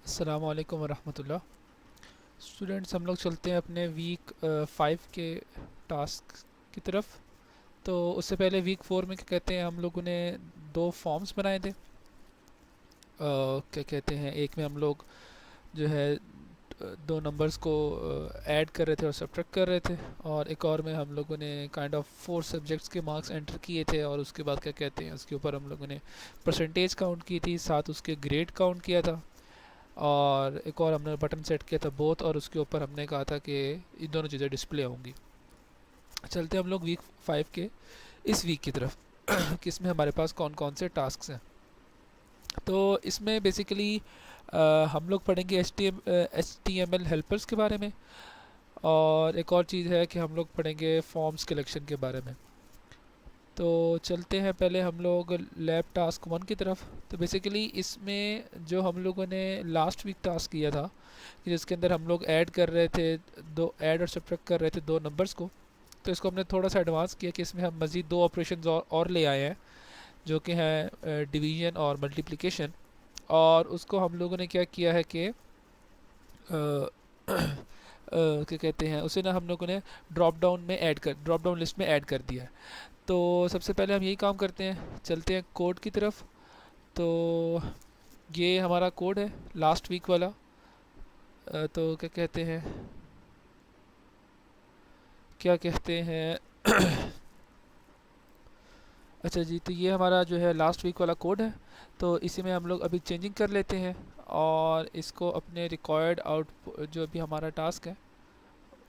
अस्सलामु अलैकुम वरहमतुल्लाह। स्टूडेंट्स, हम लोग चलते हैं अपने वीक 5 के टास्क की तरफ। तो उससे पहले वीक 4 में क्या कहते हैं, हम लोगों ने दो फॉर्म्स बनाए थे। क्या कहते हैं, एक में हम लोग जो है दो नंबर्स को ऐड कर रहे थे और सब्ट्रैक्ट कर रहे थे, और एक और में हम लोगों ने काइंड ऑफ 4 सब्जेक्ट्स के मार्क्स एंटर किए थे, और उसके बाद क्या कहते हैं उसके ऊपर हम लोगों ने परसेंटेज काउंट की थी, साथ उसके ग्रेड काउंट किया था। और एक और हमने बटन सेट किया था बोथ, और उसके ऊपर हमने कहा था कि ये दोनों चीज़ें डिस्प्ले होंगी। चलते हैं हम लोग वीक 5 के इस वीक की तरफ कि इसमें हमारे पास कौन कौन से टास्क हैं। तो इसमें बेसिकली हम लोग पढ़ेंगे HTML हेल्पर्स के बारे में, और एक और चीज़ है कि हम लोग पढ़ेंगे फॉर्म्स कलेक्शन के बारे में। तो चलते हैं पहले हम लोग लैब टास्क 1 की तरफ। तो बेसिकली इसमें जो हम लोगों ने लास्ट वीक टास्क किया था कि जिसके अंदर हम लोग ऐड कर रहे थे, दो ऐड और सब्ट्रैक्ट कर रहे थे दो नंबर्स को। तो इसको हमने थोड़ा सा एडवांस किया कि इसमें हम मज़ीद दो ऑपरेशन और ले आए हैं, जो कि हैं डिवीजन और मल्टीप्लिकेशन। और उसको हम लोगों ने क्या किया है कि क्या कहते हैं उसे ना हम लोगों ने ड्रॉप डाउन लिस्ट में ऐड कर दिया है। तो सबसे पहले हम यही काम करते हैं, चलते हैं कोड की तरफ। तो ये हमारा कोड है लास्ट वीक वाला। तो क्या कहते हैं अच्छा जी, तो ये हमारा जो है लास्ट वीक वाला कोड है। तो इसी में हम लोग अभी चेंजिंग कर लेते हैं, और इसको अपने रिक्वायर्ड आउटपुट जो भी हमारा टास्क है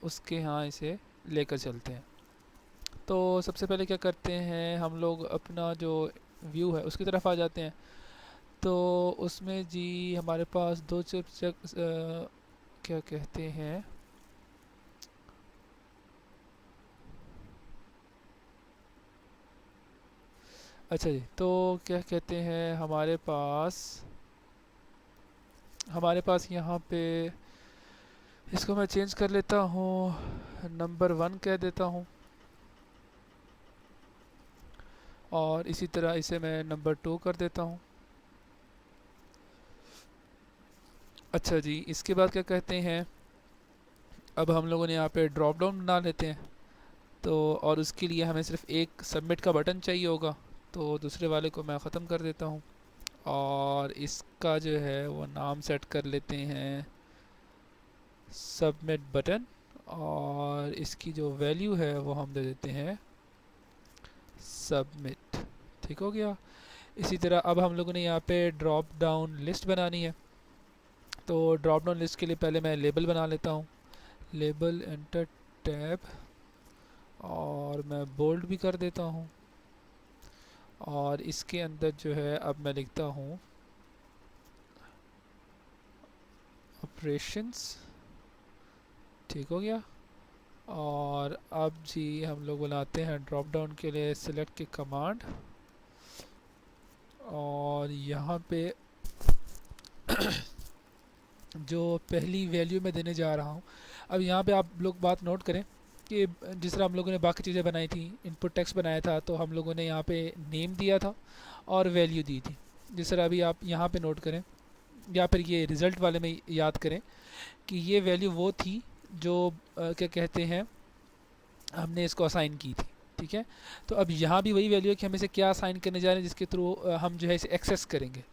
उसके यहाँ इसे लेकर चलते हैं। तो सबसे पहले क्या करते हैं, हम लोग अपना जो व्यू है उसकी तरफ आ जाते हैं। तो उसमें जी हमारे पास दो क्या कहते हैं, अच्छा जी, तो क्या कहते हैं हमारे पास यहाँ पे इसको मैं चेंज कर लेता हूँ, नंबर 1 कह देता हूँ, और इसी तरह इसे मैं नंबर 2 कर देता हूँ। अच्छा जी, इसके बाद क्या कहते हैं, अब हम लोगों ने यहाँ पे ड्रॉप डाउन बना लेते हैं। तो और उसके लिए हमें सिर्फ एक सबमिट का बटन चाहिए होगा। तो दूसरे वाले को मैं ख़त्म कर देता हूँ, और इसका जो है वो नाम सेट कर लेते हैं सबमिट बटन, और इसकी जो वैल्यू है वो हम दे देते हैं सबमिट। ठीक हो गया। इसी तरह अब हम लोगों ने यहाँ पे ड्रॉप डाउन लिस्ट बनानी है। तो ड्रॉप डाउन लिस्ट के लिए पहले मैं लेबल बना लेता हूँ, लेबल एंटर टैब, और मैं बोल्ड भी कर देता हूँ। और इसके अंदर जो है अब मैं लिखता हूँ ऑपरेशंस। ठीक हो गया। और अब जी हम लोग बुलाते हैं ड्रॉप डाउन के लिए सिलेक्ट की कमांड, और यहाँ पे जो पहली वैल्यू मैं देने जा रहा हूँ, अब यहाँ पे आप लोग बात नोट करें कि जिस तरह हम लोगों ने बाकी चीज़ें बनाई थी, इनपुट टेक्स्ट बनाया था, तो हम लोगों ने यहाँ पे नेम दिया था और वैल्यू दी थी। जिस तरह अभी आप यहाँ पे नोट करें, या फिर ये रिज़ल्ट वाले में याद करें कि ये वैल्यू वो थी जो क्या कहते हैं हमने इसको असाइन की थी। ठीक है। तो अब यहाँ भी वही वैल्यू है कि हम इसे क्या असाइन करने जा रहे हैं, जिसके थ्रू हम जो है इसे एक्सेस करेंगे।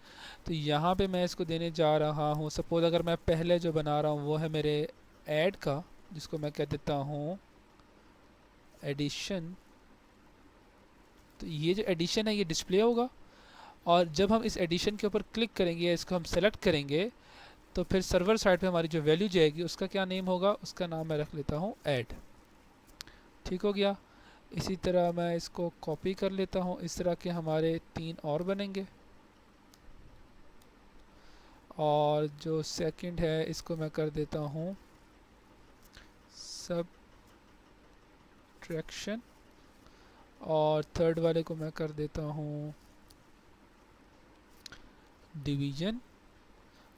तो यहाँ पे मैं इसको देने जा रहा हूँ, सपोज़ अगर मैं पहले जो बना रहा हूँ वो है मेरे ऐड का, जिसको मैं कह देता हूँ एडिशन। तो ये जो एडिशन है ये डिस्प्ले होगा, और जब हम इस एडिशन के ऊपर क्लिक करेंगे, इसको हम सेलेक्ट करेंगे, तो फिर सर्वर साइड पे हमारी जो वैल्यू जाएगी उसका क्या नेम होगा, उसका नाम मैं रख लेता हूँ ऐड। ठीक हो गया। इसी तरह मैं इसको कॉपी कर लेता हूँ, इस तरह के हमारे 3 और बनेंगे। और जो सेकंड है इसको मैं कर देता हूँ सब्ट्रैक्शन, और थर्ड वाले को मैं कर देता हूँ डिवीजन,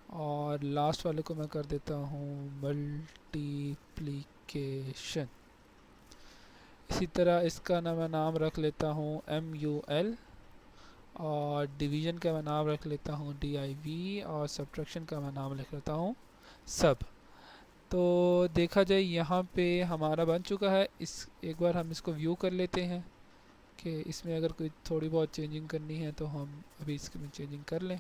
और लास्ट वाले को मैं कर देता हूँ मल्टीप्लिकेशन। इसी तरह इसका ना मैं नाम रख लेता हूँ MUL, और डिवीज़न का मैं नाम रख लेता हूँ div, और सब्ट्रैक्शन का मैं नाम लिख लेता हूँ सब। तो देखा जाए यहाँ पे हमारा बन चुका है। इस एक बार हम इसको व्यू कर लेते हैं कि इसमें अगर कोई थोड़ी बहुत चेंजिंग करनी है तो हम अभी इसमें चेंजिंग कर लें।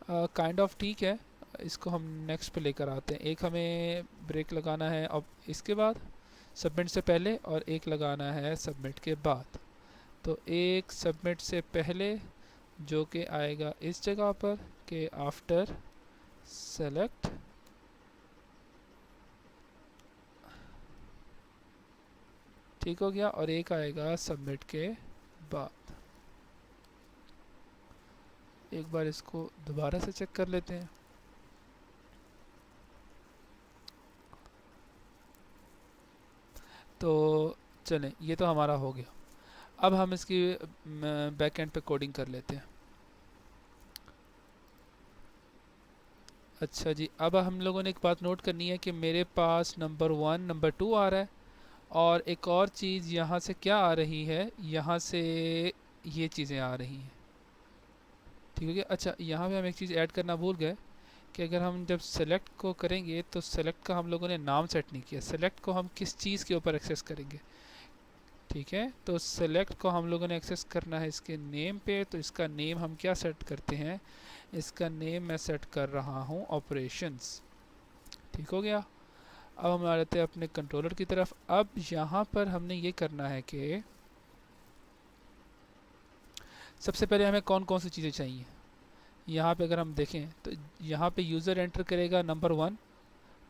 काइंड ऑफ ठीक है। इसको हम नेक्स्ट पे लेकर आते हैं। एक हमें ब्रेक लगाना है अब इसके बाद सबमिट से पहले, और एक लगाना है सबमिट के बाद। तो एक सबमिट से पहले जो कि आएगा इस जगह पर कि आफ्टर सेलेक्ट, ठीक हो गया, और एक आएगा सबमिट के बाद। एक बार इसको दोबारा से चेक कर लेते हैं। तो चलें, ये तो हमारा हो गया। अब हम इसकी बैक एंड पे कोडिंग कर लेते हैं। अच्छा जी, अब हम लोगों ने एक बात नोट करनी है कि मेरे पास नंबर 1 नंबर 2 आ रहा है, और एक और चीज़ यहाँ से क्या आ रही है, यहाँ से ये चीज़ें आ रही हैं। ठीक है। अच्छा, यहाँ पे हम एक चीज़ ऐड करना भूल गए कि अगर हम जब सेलेक्ट को करेंगे तो सेलेक्ट का हम लोगों ने नाम सेट नहीं किया। सेलेक्ट को हम किस चीज़ के ऊपर एक्सेस करेंगे। ठीक है, तो सेलेक्ट को हम लोगों ने एक्सेस करना है इसके नेम पे। तो इसका नेम हम क्या सेट करते हैं, इसका नेम मैं सेट कर रहा हूँ ऑपरेशंस। ठीक हो गया। अब हम आ जाते हैं अपने कंट्रोलर की तरफ। अब यहाँ पर हमने ये करना है कि सबसे पहले हमें कौन कौन सी चीज़ें चाहिए। यहाँ पे अगर हम देखें तो यहाँ पे यूज़र एंटर करेगा नंबर 1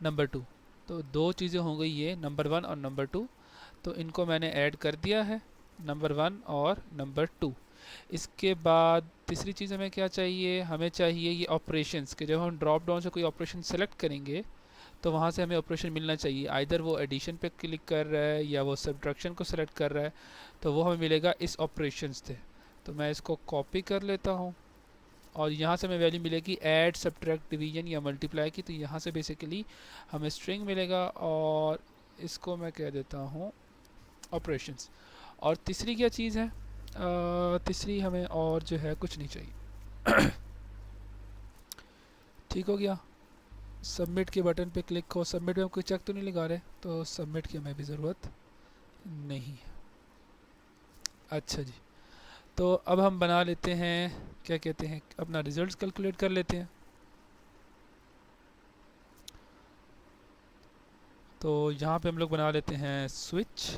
नंबर 2। तो दो चीज़ें हो गई, ये नंबर 1 और नंबर 2। तो इनको मैंने ऐड कर दिया है, नंबर 1 और नंबर 2। इसके बाद तीसरी चीज़ हमें क्या चाहिए, हमें चाहिए ये ऑपरेशंस के। जब हम ड्रॉप डाउन से कोई ऑपरेशन सेलेक्ट करेंगे तो वहाँ से हमें ऑपरेशन मिलना चाहिए। आइदर वो एडिशन पे क्लिक कर रहा है या वो सब्ट्रैक्शन को सेलेक्ट कर रहा है, तो वो हमें मिलेगा इस ऑपरेशंस से। तो मैं इसको कॉपी कर लेता हूँ, और यहाँ से हमें वैल्यू मिलेगी ऐड सब्ट्रैक्ट डिवीजन या मल्टीप्लाई की। तो यहाँ से बेसिकली हमें स्ट्रिंग मिलेगा, और इसको मैं कह देता हूँ ऑपरेशंस। और तीसरी क्या चीज़ है, तीसरी हमें और जो है कुछ नहीं चाहिए। ठीक हो गया। सबमिट के बटन पे क्लिक हो। सबमिट में हम कोई चेक तो नहीं लगा रहे, तो सबमिट की हमें भी ज़रूरत नहीं है। अच्छा जी, तो अब हम बना लेते हैं, क्या कहते हैं, अपना रिजल्ट्स कैलकुलेट कर लेते हैं। तो यहाँ पे हम लोग बना लेते हैं स्विच।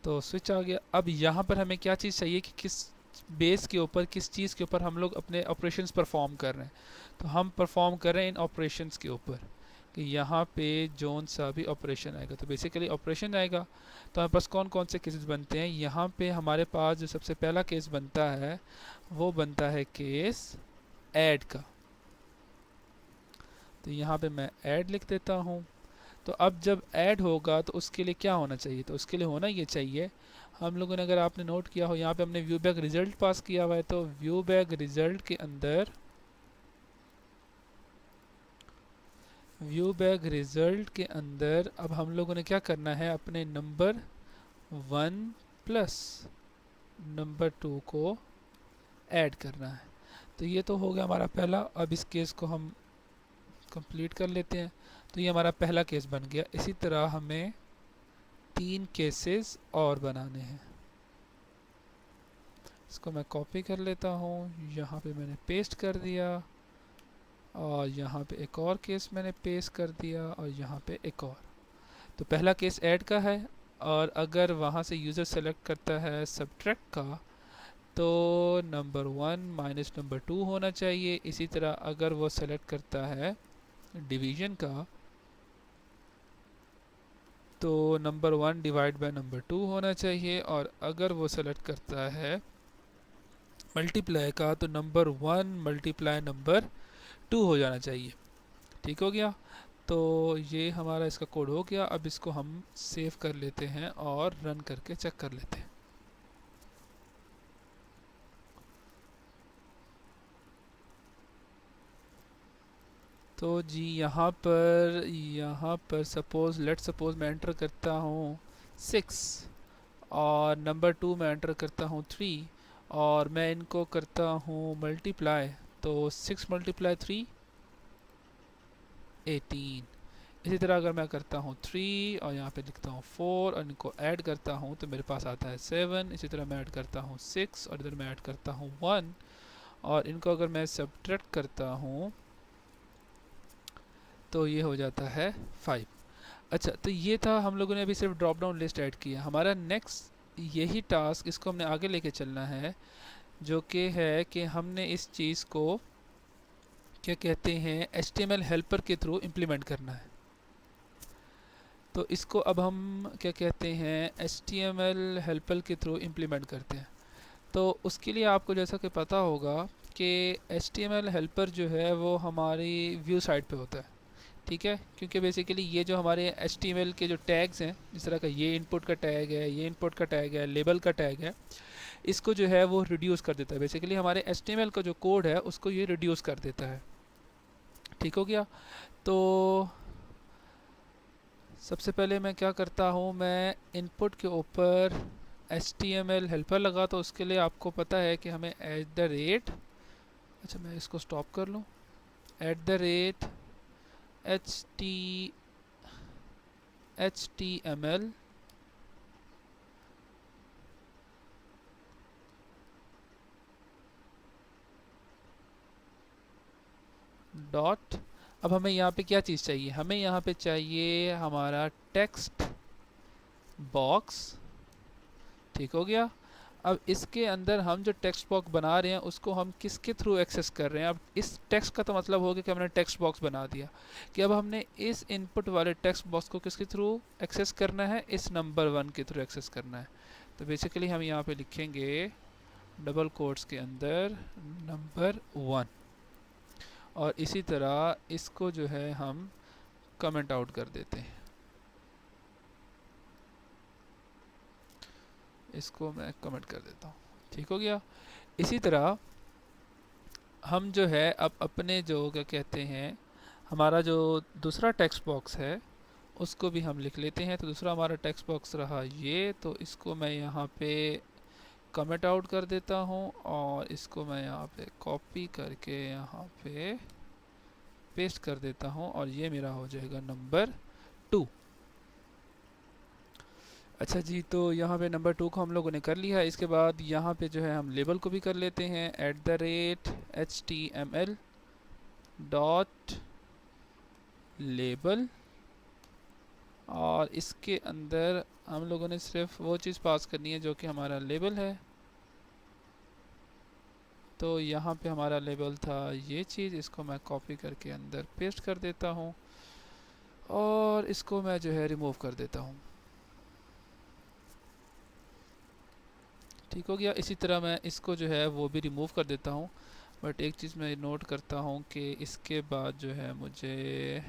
तो स्विच आ गया। अब यहाँ पर हमें क्या चीज़ चाहिए कि किस बेस के ऊपर, किस चीज़ के ऊपर हम लोग अपने ऑपरेशंस परफॉर्म कर रहे हैं। तो हम परफॉर्म कर रहे हैं इन ऑपरेशंस के ऊपर, कि यहाँ पे जोन सा भी ऑपरेशन आएगा। तो बेसिकली ऑपरेशन आएगा। तो हमारे पास कौन कौन से केसेस बनते हैं, यहाँ पे हमारे पास जो सबसे पहला केस बनता है वो बनता है केस ऐड का। तो यहाँ पे मैं ऐड लिख देता हूँ। तो अब जब ऐड होगा तो उसके लिए क्या होना चाहिए, तो उसके लिए होना ये चाहिए, हम लोगों ने, अगर आपने नोट किया हो, यहाँ पे हमने व्यू बैक रिजल्ट पास किया हुआ है। तो व्यू बैक रिजल्ट के अंदर, व्यू बैक रिजल्ट के अंदर अब हम लोगों ने क्या करना है, अपने नंबर 1 प्लस नंबर 2 को ऐड करना है। तो ये तो हो गया हमारा पहला। अब इस केस को हम कंप्लीट कर लेते हैं। तो ये हमारा पहला केस बन गया। इसी तरह हमें 3 केसेस और बनाने हैं। इसको मैं कॉपी कर लेता हूँ, यहाँ पे मैंने पेस्ट कर दिया, और यहाँ पे एक और केस मैंने पेस्ट कर दिया, और यहाँ पे एक और। तो पहला केस ऐड का है, और अगर वहाँ से यूज़र सेलेक्ट करता है सब्ट्रैक्ट का, तो नंबर 1 माइनस नंबर 2 होना चाहिए। इसी तरह अगर वो सेलेक्ट करता है डिवीज़न का, तो नंबर 1 डिवाइड बाय नंबर 2 होना चाहिए। और अगर वो सेलेक्ट करता है मल्टीप्लाई का, तो नंबर 1 मल्टीप्लाई नंबर 2 हो जाना चाहिए। ठीक हो गया। तो ये हमारा इसका कोड हो गया। अब इसको हम सेव कर लेते हैं और रन करके चेक कर लेते हैं। तो जी यहाँ पर सपोज़, लेट सपोज़ मैं एंटर करता हूँ 6, और नंबर 2 में एंटर करता हूँ 3 और मैं इनको करता हूँ मल्टीप्लाई। तो 6 मल्टीप्लाई 3 18। इसी तरह अगर मैं करता हूँ 3 और यहाँ पे लिखता हूँ 4 और इनको ऐड करता हूँ तो मेरे पास आता है 7। इसी तरह मैं ऐड करता हूँ 6 और इधर मैं ऐड करता हूँ 1 और इनको अगर मैं सब्ट्रैक्ट करता हूँ तो ये हो जाता है 5। अच्छा, तो ये था, हम लोगों ने अभी सिर्फ ड्रॉप डाउन लिस्ट ऐड किया। हमारा नेक्स्ट यही टास्क, इसको हमने आगे लेके चलना है, जो कि है कि हमने इस चीज़ को क्या कहते हैं HTML हेल्पर के थ्रू इम्प्लीमेंट करना है। तो इसको अब हम क्या कहते हैं HTML हेल्पर के थ्रू इम्प्लीमेंट करते हैं। तो उसके लिए आपको जैसा कि पता होगा कि HTML हेल्पर जो है वो हमारी व्यू साइट पे होता है, ठीक है। क्योंकि बेसिकली ये जो हमारे HTML के जो टैग्स हैं, जिस तरह का ये इनपुट का टैग है, ये इनपुट का टैग है, लेबल का टैग है, इसको जो है वो रिड्यूस कर देता है। बेसिकली हमारे HTML का जो कोड है उसको ये रिड्यूस कर देता है। ठीक हो गया। तो सबसे पहले मैं क्या करता हूँ, मैं इनपुट के ऊपर HTML हेल्पर लगा। तो उसके लिए आपको पता है कि हमें @ अच्छा मैं इसको स्टॉप कर लूँ, @HTML डॉट। अब हमें यहाँ पे क्या चीज़ चाहिए, हमें यहाँ पे चाहिए हमारा टेक्स्ट बॉक्स। ठीक हो गया। अब इसके अंदर हम जो टेक्स्ट बॉक्स बना रहे हैं उसको हम किसके थ्रू एक्सेस कर रहे हैं। अब इस टेक्स्ट का तो मतलब हो गया कि हमने टेक्स्ट बॉक्स बना दिया, कि अब हमने इस इनपुट वाले टेक्स्ट बॉक्स को किसके थ्रू एक्सेस करना है, इस नंबर 1 के थ्रू एक्सेस करना है। तो बेसिकली हम यहाँ पे लिखेंगे डबल कोट्स के अंदर नंबर 1 और इसी तरह इसको जो है हम कमेंट आउट कर देते हैं। इसको मैं कमेंट कर देता हूँ। ठीक हो गया। इसी तरह हम जो है अब अपने जो क्या कहते हैं हमारा जो दूसरा टेक्स्ट बॉक्स है उसको भी हम लिख लेते हैं। तो दूसरा हमारा टेक्स्ट बॉक्स रहा ये, तो इसको मैं यहाँ पे कमेंट आउट कर देता हूँ और इसको मैं यहाँ पे कॉपी करके यहाँ पे पेस्ट कर देता हूँ और ये मेरा हो जाएगा नंबर 2। अच्छा जी, तो यहाँ पे नंबर 2 को हम लोगों ने कर लिया है। इसके बाद यहाँ पे जो है हम लेबल को भी कर लेते हैं @HTML डॉट लेबल और इसके अंदर हम लोगों ने सिर्फ वो चीज़ पास करनी है जो कि हमारा लेबल है। तो यहाँ पे हमारा लेबल था ये चीज़, इसको मैं कॉपी करके अंदर पेस्ट कर देता हूँ और इसको मैं जो है रिमूव कर देता हूँ। ठीक हो गया। इसी तरह मैं इसको जो है वो भी रिमूव कर देता हूँ। बट एक चीज़ मैं नोट करता हूँ कि इसके बाद जो है मुझे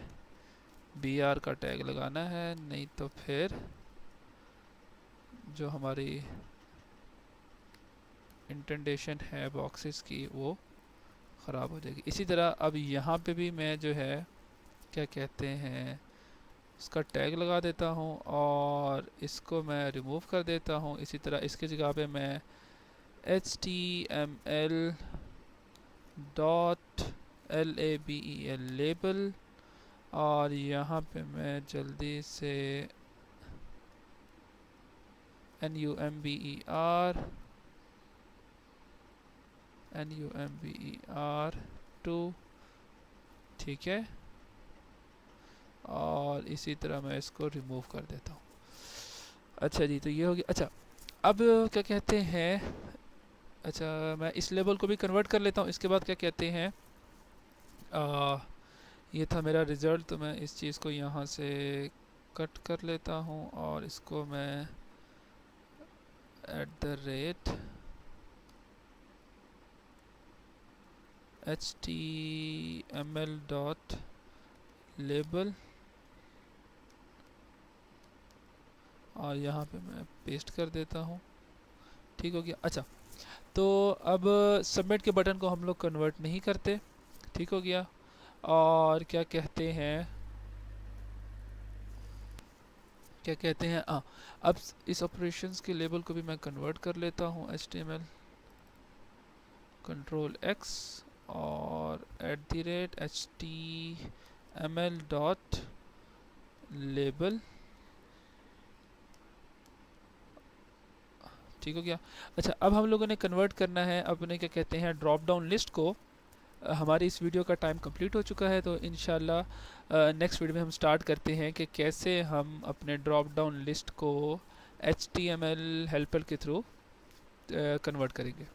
BR का टैग लगाना है, नहीं तो फिर जो हमारी इंटेंटेशन है बॉक्सेस की वो ख़राब हो जाएगी। इसी तरह अब यहाँ पे भी मैं जो है क्या कहते हैं इसका टैग लगा देता हूँ और इसको मैं रिमूव कर देता हूँ। इसी तरह इसकी जगह पे मैं HTML डॉट LABEL लेबल और यहाँ पे मैं जल्दी से NUMBER 2, ठीक है, और इसी तरह मैं इसको रिमूव कर देता हूँ। अच्छा जी, तो ये हो गया। अच्छा, अब क्या कहते हैं, अच्छा मैं इस लेबल को भी कन्वर्ट कर लेता हूँ। इसके बाद क्या कहते हैं ये था मेरा रिज़ल्ट, तो मैं इस चीज़ को यहाँ से कट कर लेता हूँ और इसको मैं @HTML डॉट लेबल और यहाँ पे मैं पेस्ट कर देता हूँ। ठीक हो गया। अच्छा, तो अब सबमिट के बटन को हम लोग कन्वर्ट नहीं करते। ठीक हो गया। और क्या कहते हैं क्या कहते हैं, अब इस ऑपरेशंस के लेबल को भी मैं कन्वर्ट कर लेता हूँ HTML, कंट्रोल X और @HTML डॉट लेबल। ठीक हो गया। अच्छा, अब हम लोगों ने कन्वर्ट करना है अपने क्या कहते हैं ड्रॉप डाउन लिस्ट को। हमारी इस वीडियो का टाइम कंप्लीट हो चुका है, तो इंशाल्लाह नेक्स्ट वीडियो में हम स्टार्ट करते हैं कि कैसे हम अपने ड्रॉप डाउन लिस्ट को HTML हेल्पर के थ्रू कन्वर्ट करेंगे।